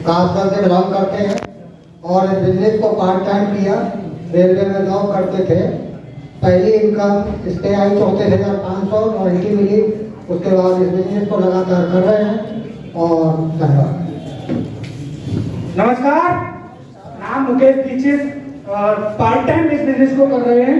कास्टल से बिलोंग करते हैं और इस बिजनेस को पार्ट टाइम किया। रेलवे में जॉब करते थे। पहली इनकम इससे आई 34,500 और इनकी मिली। उसके बाद इस बिजनेस को लगातार कर रहे हैं और धन्यवाद। नमस्कार, नाम मुकेश दीक्षित और पार्ट टाइम इस बिजनेस को कर रहे हैं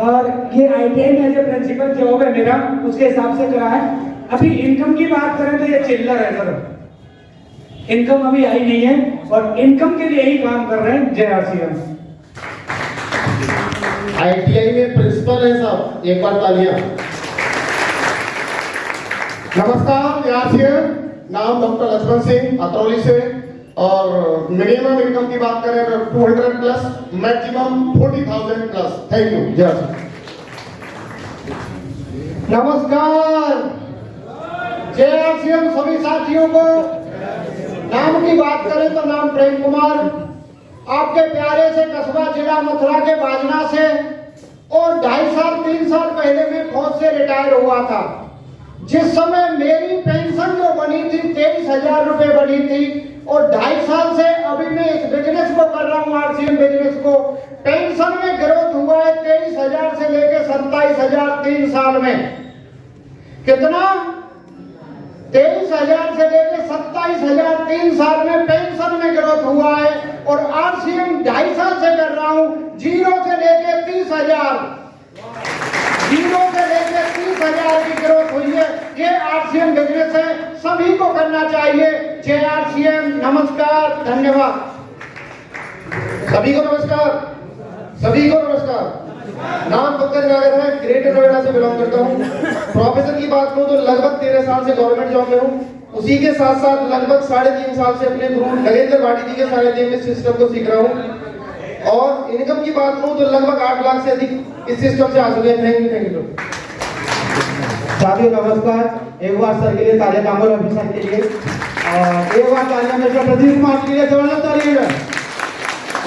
और ये ITI में जो प्रिंसिपल जॉब है मेरा उसके हिसाब से करा है। अभी इनकम की बात करें तो ये चिल्लर है सर, इनकम अभी आई नहीं है और इनकम के लिए ही काम कर रहे हैं। जय RCM। ITI में प्रिंसिपल है साहब, एक बार तालियां। नमस्कार, RCM, नाम डॉक्टर लक्ष्मण सिंह अतरौली से और मिनिमम इनकम की बात करें तो 200 plus, maximum 40,000 plus. Thank you. जय। नमस्कार, जय RCM सभी साथियों को। नाम की बात करें तो नाम प्रेम कुमार, आपके प्यारे से कस्बा जिला मथुरा के बाजना से, और 2.5 साल पहले मैं फौज से रिटायर हुआ था। जिस समय मेरी पेंशन जो बनी थी 23,000 रुपए बनी थी और 2.5 साल से अभी मैं इस बिजनेस को कर रहा हूँ, RCM बिजनेस को। पेंशन में ग्रोथ हुआ है 23,000 से लेकर 27,000 3 साल में। कितना? 23,000 से लेकर 27,000 3 साल में पेंशन में ग्रोथ हुआ है और RCM 2.5 साल से कर रहा हूं। 0 से लेकर 30,000, 0 से लेकर 30,000 की ग्रोथ हुई है। ये RCM बिजनेस है, सभी को करना चाहिए। जय RCM। नमस्कार, धन्यवाद। सभी को नमस्कार, सभी को नमस्कार। नाम पंकज नागर है, ग्रेटर नोएडा से बिलोंग करता हूँ। प्रोफेशन की बात करूँ तो लगभग 13 साल से गवर्नमेंट जॉब में हूँ। उसी के साथ साथ लगभग 3.5 साल से अपने गुरु नरेंद्र भाटी जी के 3.5 सिस्टम को सीख रहा हूँ। और इनकम की बात करूँ तो लगभग 8 लाख से अधिक इस सिस्टम से आ चुके हैं। Thank you. साथियों नमस्कार, एक बार सर के लिए तालियां, कामल ऑफिसर के लिए, और एक बार तालियां मेरे प्रदीप कुमार के लिए जबरदस्त तालियां।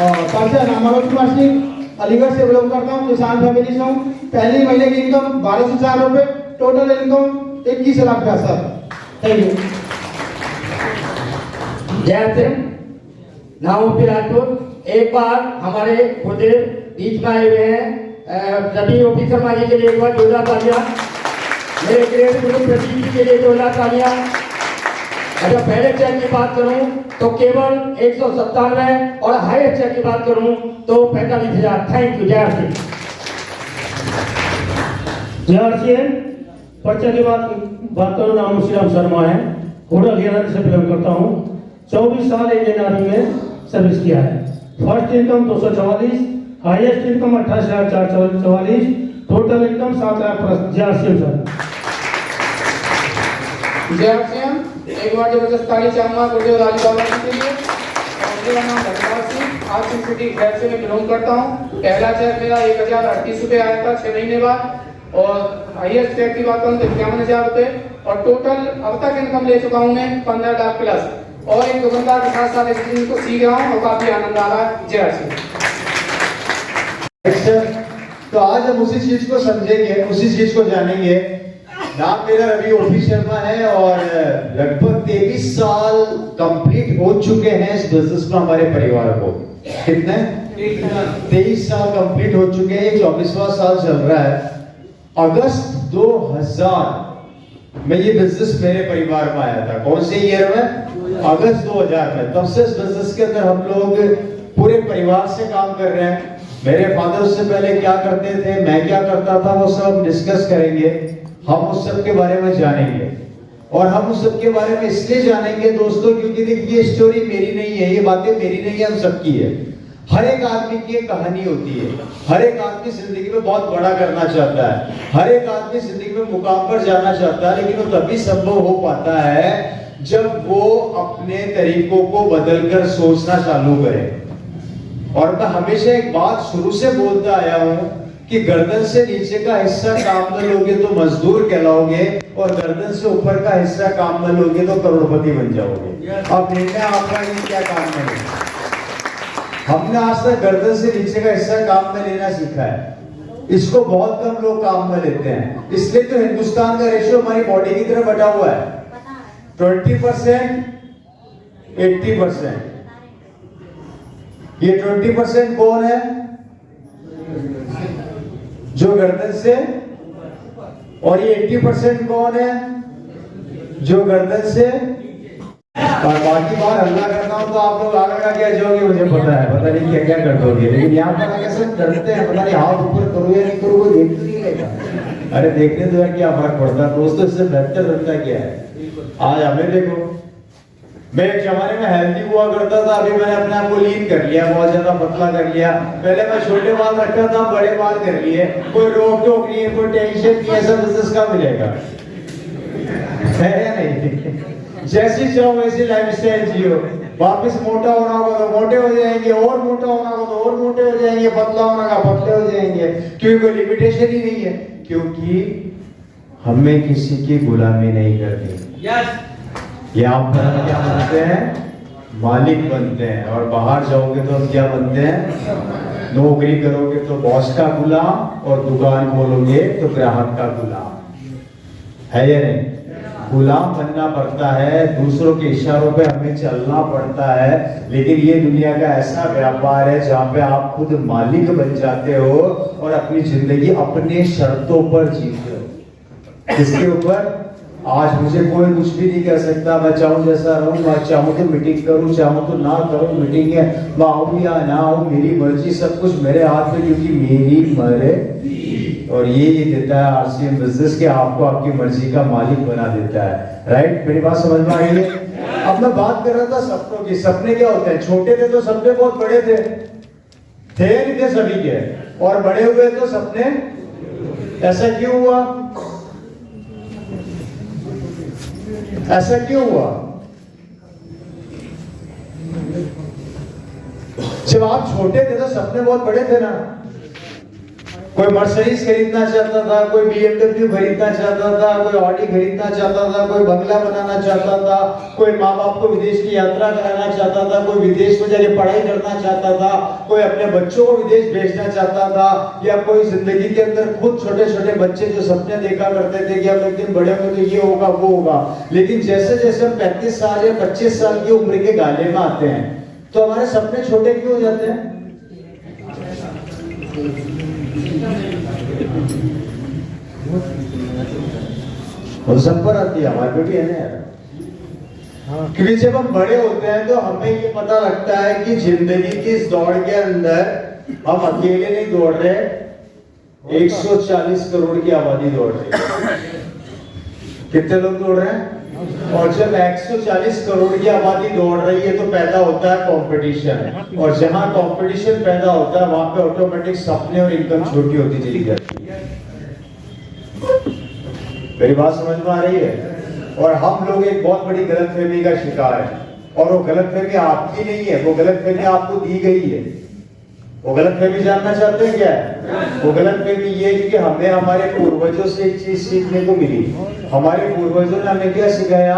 और पर्चा नाम मनोज कुमार सिंह, अलीगढ़ से बिलोंग करता हूँ, किसान फैमिली से हूँ। पहली महीने की इनकम 12,000 रुपए, टोटल इनकम 21 लाख का सर। Thank you. जय सिंह, नाम राजपूत। एक बार हमारे खुद बीच में आए हुए हैं सभी ऑफिसर माजी के लिए एक बार जोरदार तालियां। मेरे ग्रेट गुरु प्रदीप जी के लिए जोरदार तालियां। अगर पहले चेक की बात करूं तो केवल 197 और हाईएस्ट चेक की बात करूं तो 45,000। Thank you. जय सिंह। जय RCM। पर्चा की बात करो, नाम श्री राम शर्मा है, होटल हरियाणा से बिलोंग करता हूँ। 24 साल इंडियन आर्मी में सर्विस किया है। First income 244, highest income 28,444, total income 7 lakh plus. जय RCM सर। जय RCM। एक बार जबरदस्त ताली चाहूंगा गुरुदेव राज बाबा जी के लिए। मेरा नाम धनराज सिंह, RCM सिटी खैर से मैं बिलोंग करता हूँ। पहला चेक मेरा 1,038 रुपए आया था 6 महीने बाद, और हाईएस्ट चेक की बात करूँ तो 51,000 रुपए, और टोटल अब तक इनकम ले चुका हूँ मैं 15 लाख प्लस। और एक दुकानदार के साथ साथ इस को सीख रहा हूँ और काफी आनंद आ रहा है। जय RCM। तो आज हम उसी चीज को समझेंगे, उसी चीज को जानेंगे। नाम मेरा रवि ओपी शर्मा है और लगभग 23 साल कंप्लीट हो चुके हैं इस बिजनेस में हमारे परिवार को। कितने? 23 साल कंप्लीट हो चुके हैं, 24वां साल चल रहा है। अगस्त 2000 में ये बिजनेस मेरे परिवार में आया था। कौन से ईयर में? अगस्त 2000 में। तब से इस बिजनेस के अंदर हम लोग पूरे परिवार से काम कर रहे हैं। मेरे फादर उससे पहले क्या करते थे, मैं क्या करता था, वो सब डिस्कस करेंगे। हम उस सब के बारे में जानेंगे और हम उस सब के बारे में इसलिए जानेंगे दोस्तों क्योंकि देखिए ये स्टोरी मेरी नहीं है, ये बातें मेरी नहीं है, हम सबकी है। हर एक आदमी की एक कहानी होती है। हर एक आदमी जिंदगी में बहुत बड़ा करना चाहता है। हर एक आदमी जिंदगी में मुकाम पर जाना चाहता है, लेकिन वो तभी संभव हो पाता है जब वो अपने तरीकों को बदलकर सोचना चालू करे। और मैं हमेशा एक बात शुरू से बोलता आया हूं कि गर्दन से नीचे का हिस्सा काम न लोगे तो मजदूर कहलाओगे, और गर्दन से ऊपर का हिस्सा काम न लोगे तो करोड़पति बन जाओगे। अब निर्णय आपका कि क्या काम करें। हमने आज तक गर्दन से नीचे का हिस्सा काम में लेना सीखा है, इसको बहुत कम लोग काम में लेते हैं। इसलिए तो हिंदुस्तान का रेशियो हमारी बॉडी की तरफ बटा हुआ है। 20% 80%। ये 20% कौन है? जो गर्दन से, और ये 80% कौन है? जो गर्दन से। और बाकी बार हल्ला करता हूं तो आप लोग आगे क्या जाओगे मुझे पता है, पता नहीं क्या क्या कर दोगे, लेकिन यहाँ पर आगे सब डरते हैं, पता नहीं हाथ ऊपर करो या नहीं करो, वो देख नहीं लेगा। अरे देखने दो यार, क्या फर्क पड़ता है दोस्तों, इससे बेहतर बनता क्या है। आज हमें देखो, मैं एक जमाने में हेल्दी हुआ करता था, अभी मैंने अपने आप को लीन कर लिया, बहुत ज्यादा पतला कर लिया। पहले मैं छोटे बाल रखा था, बड़े बाल कर लिए, कोई रोक टोक नहीं है, कोई टेंशन नहीं है, सब बिजनेस का मिलेगा, है या नहीं? जैसी चाहो वैसी लाइफस्टाइल जियो। वापस मोटा होना होगा तो मोटे हो जाएंगे, और मोटा होना होगा तो और मोटे हो जाएंगे, पतला होना होगा पतले हो जाएंगे, क्योंकि कोई लिमिटेशन ही नहीं है, क्योंकि हमें किसी की गुलामी नहीं करनी। यहाँ पर क्या बनते हैं? मालिक बनते हैं। और बाहर जाओगे तो क्या बनते हैं? नौकरी करोगे तो बॉस का गुलाम, और दुकान खोलोगे तो ग्राहक का गुलाम, है या नहीं? गुलाम बनना पड़ता है, दूसरों के इशारों पे हमें चलना पड़ता है, लेकिन ये दुनिया का ऐसा व्यापार है जहाँ पे आप खुद मालिक बन जाते हो और अपनी जिंदगी अपने शर्तों पर जीते हो। इसके ऊपर आज मुझे कोई कुछ भी नहीं कर सकता, मैं चाहूँ जैसा रहूँ, मैं चाहूँ तो मीटिंग करूँ, चाहूँ तो ना करूँ मीटिंग है, मैं आऊँ या ना आऊँ, मेरी मर्जी, सब कुछ मेरे हाथ में, क्योंकि मेरी मर्जी। और ये देता है आरसीएम बिजनेस के, आपको आपकी मर्जी का मालिक बना देता है। राइट, मेरी बात समझ में आ रही है? अब मैं बात कर रहा था सपनों की। सपने क्या होते हैं? छोटे थे तो सपने बहुत बड़े थे नहीं थे सभी के, और बड़े हुए तो सपने। ऐसा क्यों हुआ? ऐसा क्यों हुआ? जब आप छोटे थे तो सपने बहुत बड़े थे ना। कोई मर्सिडीज खरीदना चाहता था, कोई BMW खरीदना चाहता था, कोई ऑडी खरीदना चाहता था, कोई बंगला बनाना चाहता था, कोई माँ बाप को विदेश की यात्रा कराना चाहता था, कोई विदेश में जाके पढ़ाई करना चाहता था, कोई अपने बच्चों को विदेश भेजना चाहता था, या कोई जिंदगी के अंदर खुद छोटे छोटे बच्चे जो सपने देखा करते थे कि हम एक दिन बड़े होंगे तो ये होगा वो होगा। लेकिन जैसे जैसे हम 35 साल या 25 साल की उम्र के गाले में आते हैं तो हमारे सपने छोटे क्यों हो जाते हैं? और सब पर आती है, हमारे पे भी है ना यार। क्योंकि जब हम बड़े होते हैं तो हमें ये पता लगता है कि जिंदगी की इस दौड़ के अंदर हम अकेले नहीं दौड़ रहे, 140 करोड़ की आबादी दौड़ रही है। कितने लोग दौड़ रहे हैं? और जब 140 करोड़ की आबादी दौड़ रही है तो पैदा होता है कंपटीशन, और जहां कंपटीशन पैदा होता है वहां पे ऑटोमेटिक सपने और इनकम छोटी होती चली जाती है। मेरी बात समझ में आ रही है? और हम लोग एक बहुत बड़ी गलतफहमी का शिकार है, और वो गलतफहमी आपकी नहीं है, वो गलतफहमी आपको दी गई है। वो गलतफहमी जानना चाहते हैं क्या है? वो गलतफहमी ये क्योंकि हमें हमारे पूर्वजों से एक चीज सीखने को मिली। हमारे पूर्वजों ने हमें क्या सिखाया?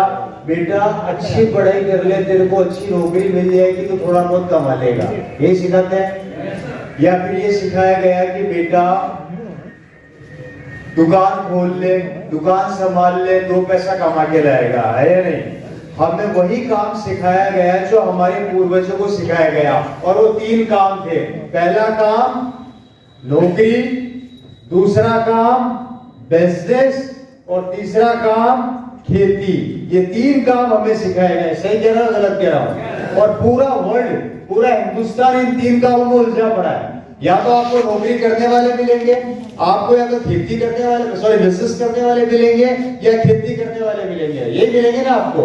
बेटा अच्छी पढ़ाई कर ले, तेरे को अच्छी नौकरी मिल जाएगी तो थोड़ा बहुत कमा लेगा, यही सिखाते हैं। या फिर ये सिखाया गया कि बेटा दुकान खोल ले, दुकान संभाल ले, 2 पैसा कमा के लाएगा, है या नहीं? हमें वही काम सिखाया गया जो हमारे पूर्वजों को सिखाया गया, और वो 3 काम थे। पहला काम नौकरी, दूसरा काम बिजनेस, और तीसरा काम खेती। ये 3 काम हमें सिखाए गए। सही कह रहा हूं, गलत कह रहा हूं? और पूरा वर्ल्ड, पूरा हिंदुस्तान इन 3 कामों में उलझा पड़ा है। या तो आपको नौकरी करने वाले मिलेंगे, आपको या तो खेती करने वाले, सॉरी बिजनेस करने वाले मिलेंगे, या खेती करने वाले मिलेंगे, ये मिलेंगे ना आपको।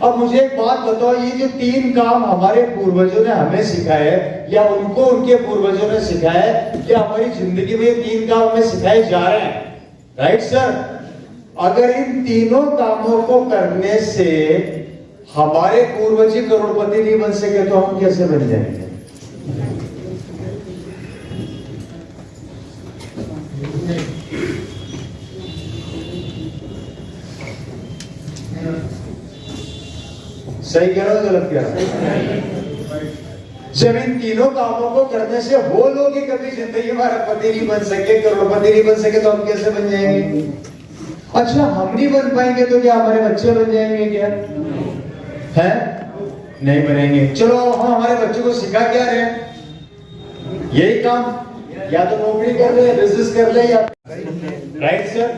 अब मुझे एक बात बताओ, ये जो 3 काम हमारे पूर्वजों ने हमें सिखाए, या उनको उनके पूर्वजों ने सिखाए, क्या हमारी जिंदगी में ये 3 काम हमें सिखाए जा रहे हैं? Right sir? अगर इन तीनों कामों को करने से हमारे पूर्वज करोड़पति नहीं बन सके तो हम कैसे बन जाएंगे? सही कह रहा हूं, गलत कह रहा हूं? जब इन तीनों कामों को करने से वो लोग ही कभी जिंदगी में अरबपति नहीं बन सके, करोड़पति नहीं बन सके, तो हम कैसे बन जाएंगे? अच्छा, हम नहीं बन पाएंगे तो क्या हमारे बच्चे बन जाएंगे क्या? है? नहीं बनेंगे। चलो हम हमारे बच्चों को सिखा क्या रहे हैं? यही काम, या तो नौकरी कर ले, बिजनेस कर ले, या राइट सर।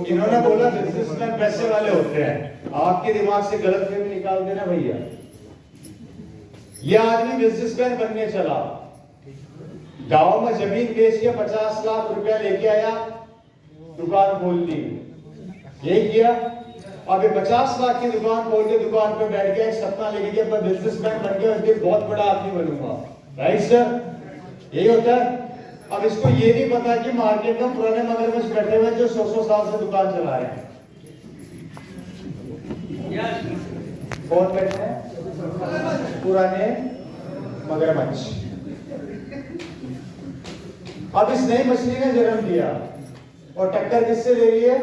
इन्होंने बोला बिजनेसमैन पैसे वाले होते हैं, आपके दिमाग से गलत फहमी निकाल देना भैया। ये आदमी बिजनेसमैन बनने चला, गांव में जमीन बेच के 50 लाख रुपया लेके आया, दुकान खोल ली। यही किया। अब ये 50 लाख की दुकान खोल के दुकान पे बैठ गया, एक सपना लेके गया, मैं बिजनेसमैन बन गया, एक बहुत बड़ा आदमी बनूंगा। राइट सर, यही होता है। अब इसको ये नहीं पता कि मार्केट में पुराने मगरमच्छ बैठे हुए जो 100 साल से दुकान चला रहे हैं। कौन बैठे हैं? पुराने मगरमच्छ। अब इस नई मछली ने जन्म दिया और टक्कर किससे ले रही है?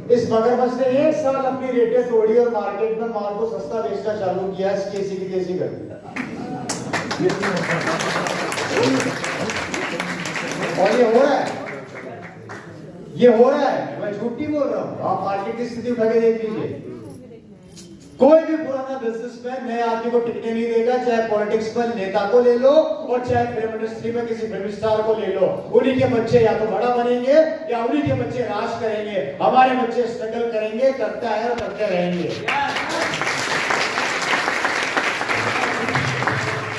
इस मगरमच्छ ने 1 साल अपनी रेटें तोड़ी और मार्केट में माल को सस्ता बेचना चालू किया, कैसी की कैसी कर दिया। और ये हो रहा है, मैं झूठ नहीं बोल रहा हूं। आप मार्केट की स्थिति उठा के देख लीजिए। कोई भी पुराना बिजनेसमैन नए आदमी को टिकने नहीं देगा, चाहे पॉलिटिक्स में नेता को ले लो और चाहे फिल्म इंडस्ट्री में किसी फिल्म स्टार को ले लो। उन्हीं के बच्चे या तो बड़ा बनेंगे या उन्हीं के बच्चे राज करेंगे। हमारे बच्चे स्ट्रगल करेंगे, करता है और करते रहेंगे।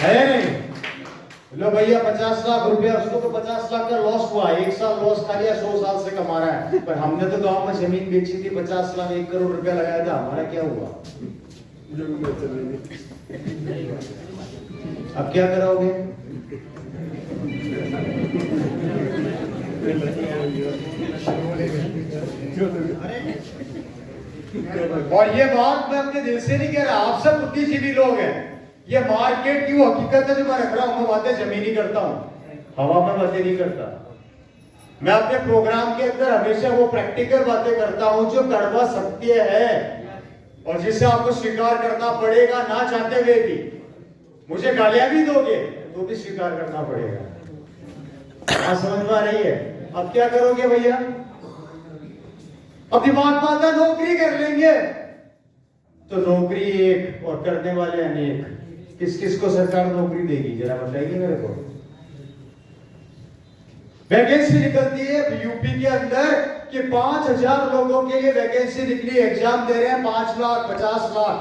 है नहीं? लो भैया 50 लाख रुपया, उसको तो 50 लाख का लॉस हुआ, 1 साल लॉस खा लिया, 100 साल से कमा रहा है। पर हमने तो गांव में जमीन बेची थी, 50 लाख 1 करोड़ रुपया लगाया था, हमारा क्या हुआ? अब क्या कराओगे? और ये बात मैं अपने दिल से नहीं कह रहा, आप सब बुद्धिजीवी लोग हैं। ये मार्केट की वो हकीकत है जो मैं रख रहा हूं। मैं बातें जमीनी करता हूं, हवा में बातें नहीं करता। मैं अपने प्रोग्राम के अंदर हमेशा वो प्रैक्टिकल बातें करता हूं जो कड़वा सत्य है और जिसे आपको स्वीकार करना पड़ेगा ना चाहते हुए भी। मुझे गालियां भी दोगे तो भी स्वीकार करना पड़ेगा। समझ में आ रही है? अब क्या करोगे भैया? अब दिमाग में आता नौकरी कर लेंगे, तो नौकरी एक और करने वाले अनेक। किस किस को सरकार नौकरी देगी जरा बताइए मेरे को। वैकेंसी निकलती है यूपी के अंदर कि 5000 लोगों के लिए वैकेंसी निकली, एग्जाम दे रहे हैं 5 लाख 50 लाख।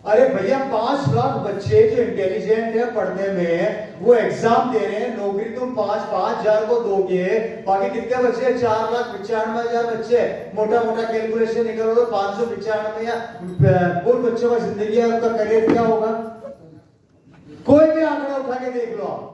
अरे भैया 5 लाख बच्चे जो इंटेलिजेंट है पढ़ने में, वो एग्जाम दे रहे हैं, नौकरी तुम 5,000 को दोगे, बाकी कितने बच्चे? 4,95,000 बच्चे। मोटा मोटा कैलकुलेशन निकल रहा है, 595 या उन बच्चों का जिंदगी है, उनका करियर क्या होगा? कोई भी आंकड़ा उठा के देख लो आप।